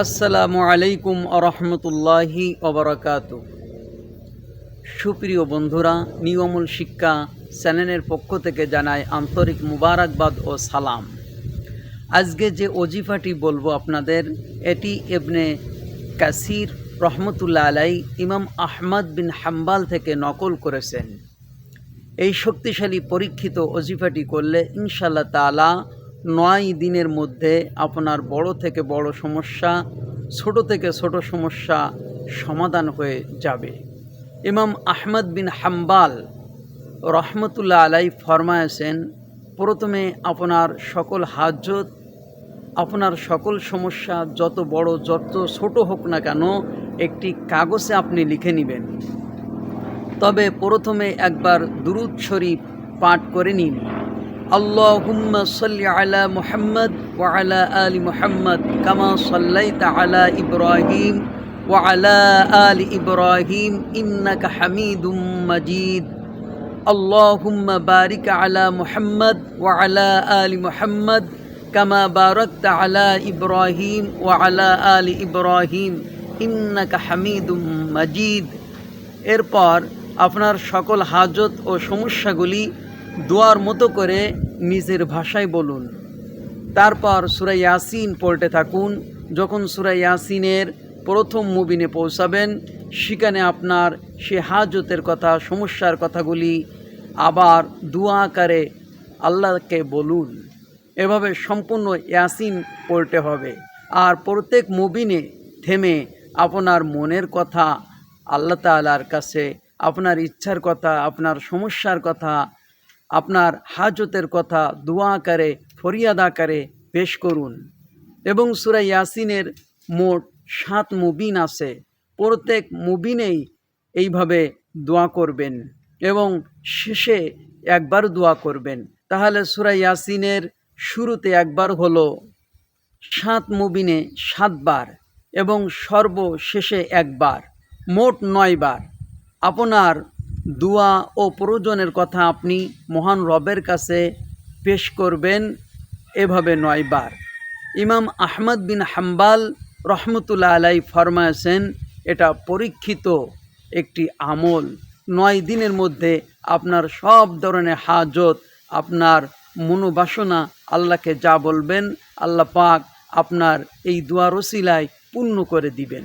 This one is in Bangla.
আসসালামু আলাইকুম আরহামতুল্লাহি ওবারাকাতু। সুপ্রিয় বন্ধুরা, নিয়মুল শিক্ষা চ্যানেলের পক্ষ থেকে জানাই আন্তরিক মুবারকবাদ ও সালাম। আজকে যে ওজিফাটি বলবো আপনাদের, এটি ইবনে কাসির রহমতুল্লাহ আলাই ইমাম আহমদ বিন হাম্বাল থেকে নকল করেছেন। এই শক্তিশালী পরীক্ষিত ওজিফাটি করলে ইনশাআল্লাহ তাআলা 9 দিনের মধ্যে আপনার বড় থেকে বড় সমস্যা, ছোট থেকে ছোট সমস্যা সমাধান হয়ে যাবে। ইমাম আহমদ বিন হাম্বাল রহমতুল্লাহ আলাই ফরমায়েছেন, প্রথমে আপনার সকল হাজত, আপনার সকল সমস্যা যত বড় যত ছোট হোক না কেন একটি কাগজে আপনি লিখে নেবেন। তবে প্রথমে একবার দুরূদ শরীফ পাঠ করে নিন। আল্লাহুম্মা সাল্লি আলা মুহাম্মদ ওয়া আলা আলি মুহাম্মদ কামা সাল্লাইতা আলা ইব্রাহিম ওয়া আলা আলি ইব্রাহিম ইন্নাকা হামিদুম মাজিদ। আল্লাহুম্মা বারিক আলা মুহাম্মদ ওয়া আলা আলি মুহাম্মদ কামা বারাকতা আলা ইব্রাহিম ওয়া আলা আলি ইব্রাহিম ইন্নাকা হামিদুম মাজিদ। এরপর আপনার সকল হাজত ও সমস্যাগুলি দোয়ার মতো করে নিজের ভাষায় বলুন। তারপর সূরা ইয়াসিন পড়তে থাকুন। যখন সূরা ইয়াসিনের প্রথম মুবিনে পৌঁছাবেন, সেখানে আপনার সে হাজতের কথা, সমস্যার কথাগুলি আবার দোয়া আকারে আল্লাহকে বলুন। এভাবে সম্পূর্ণ ইয়াসিন পড়তে হবে। আর প্রত্যেক মুবিনে থেমে আপনার মনের কথা আল্লাহ তাআলার কাছে, আপনার ইচ্ছার কথা, আপনার সমস্যার কথা, আপনার হাজতের কথা দোয়া আকারে, ফরিয়াদ আকারে পেশ করুন। এবং সূরা ইয়াসিনের মোট 7 মুবিন আছে। প্রত্যেক মুবিনেই এইভাবে দোয়া করবেন এবং শেষে একবার দোয়া করবেন। তাহলে সূরা ইয়াসিনের শুরুতে একবার হলো, 7 মুবিনে 7 বার এবং সর্বশেষে একবার, মোট 9 বার। আপনার দোয়া ও প্রয়োজনের কথা আপনি মহান রবের কাছে পেশ করবেন এভাবে 9 বার। ইমাম আহমদ বিন হাম্বাল রহমতুল্লাহ আলাই ফরমায়েছেন, এটা পরীক্ষিত একটি আমল। 9 দিনের মধ্যে আপনার সব ধরনের হাজত, আপনার মনোবাসনা আল্লাহকে যা বলবেন, আল্লাহ পাক আপনার এই দোয়ার ওসিলায় পূর্ণ করে দিবেন।